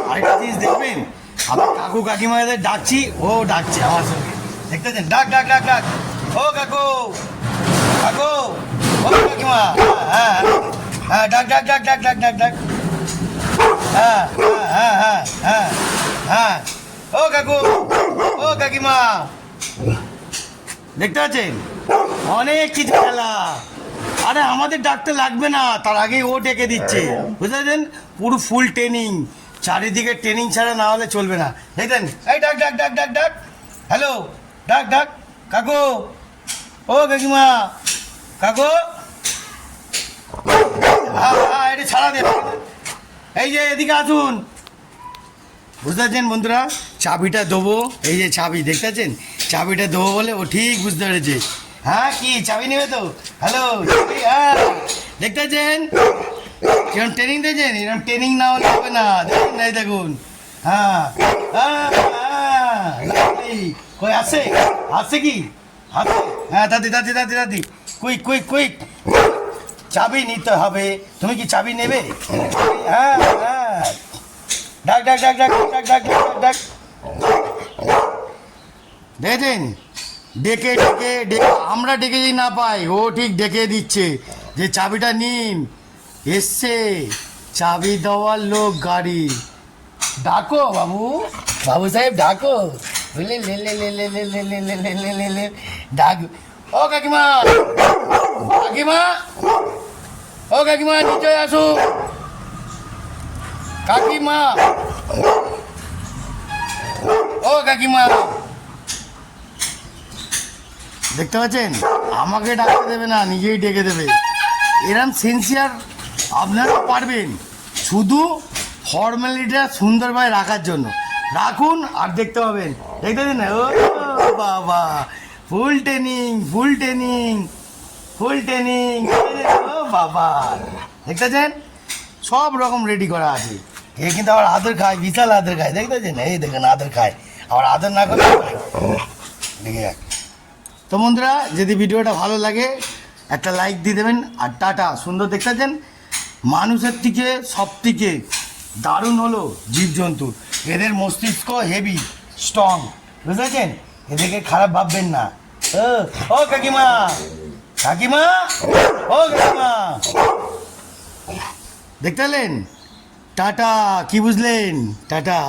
আরেকটা জিনিস দেখবেন, আমি কাকু কাকিমাদের ডাকছি, ও ডাকছে আমার সঙ্গে, দেখতেছেন? ডাক ডাক ডাক ডাক, ও কাকু, কাকু, ও কাকিমা, হ্যাঁ হ্যাঁ, ডাক ডাক ডাক ডাক ডাক ডাক ডাক, হ্যাঁ হ্যাঁ হ্যাঁ হ্যাঁ হ্যাঁ, ও কাকু, ও কাকিমা, দেখতে পাচ্ছেন? অনেক কিছু খেলা। আরে আমাদের ডাকতে লাগবে না, তার আগেই ও ডেকে দিচ্ছে, বুঝতে পারছেন? পুরো ফুল ট্রেনিং, চারিদিকে ট্রেনিং ছাড়া না হলে চলবে না। দেখতেন? এই ডাক ডাক ডাক ডাক ডাক, হ্যালো, ডাক ডাক, কাকু, ও কাকিমা, কাকু, হ্যাঁ হ্যাঁ, এটা ছাড়া দে, এই যে এদিকে আসুন। বুঝতে পারছেন বন্ধুরা? চাবিটা দেবো, এই যে চাবি, দেখতে পাচ্ছেন? চাবিটা দেবো বলে ও ঠিক বুঝতে পেরেছে। হ্যাঁ, কি চাবি নেবে তো? হ্যালো, হ্যাঁ, দেখতে পাচ্ছেন কিরম ট্রেনিং দিয়েছেন? এরকম ট্রেনিং না হলে হবে না, দেখুন নাই, দেখুন। হ্যাঁ হ্যাঁ হ্যাঁ, কই আসছে? আসছে কি? আসছে? হ্যাঁ, দাদি দাদি দাদি দাদি, কুইক কুইক কুইক, চাবি নিতে হবে। তুমি কি চাবি নেবে? হ্যাঁ হ্যাঁ, ডাক ডাক ডাক ডাক ডাক ডাক ডাক ডাক, দেখেছেন? ডেকে ডেকে ডেকে, আমরা ডেকে যদি না পাই, ও ঠিক ডেকে দিচ্ছে যে চাবিটা নিন, এসছে চাবি দেওয়ার লোক গাড়ি। ডাকো বাবু, বাবু সাহেব ডাকো, বুঝলে? লে লে লে লে লে লে লে লে লে লে লে লে, ডাক। ও কাকিমা, কাকিমা, ও কাকিমা, নিচে আসো কাকিমা, ও কাকিমা, দেখতে পাচ্ছেন? আমাকে ডাকতে দেবে না, নিজেই ডেকে দেবে। এরম সিনসিয়ার আপনারা পারবেন, শুধু ফর্মালিটিটা সুন্দরভাবে রাখার জন্য রাখুন, আর দেখতে পাবেন। দেখতে দিন না, ও বাবা, ফুল ট্রেনিং ফুল ট্রেনিং ফুল ট্রেনিং, ও বাবা, দেখতেছেন? সব রকম রেডি করা আছে। এ কিন্তু আবার আদর খায়, বিশাল আদর খায়, দেখতেছেন? এই দেখেন আদর খায়, আবার আদর না করলে দেখে যাক। তো বন্ধুরা, যদি ভিডিওটা ভালো লাগে একটা লাইক দিয়ে দেবেন, আর টাটা। সুন্দর দেখতে পাচ্ছেন? মানুষের থেকে সব থেকে দারুণ হলো জীবজন্তু, এদের মস্তিষ্ক হেভি স্ট্রং, বুঝেছেন? এদেরকে খারাপ ভাববেন না। ও ও কাকিমা, কাকিমা, ও কাকিমা, দেখতে পেলেন? টাটা, কি বুঝলেন? টাটা।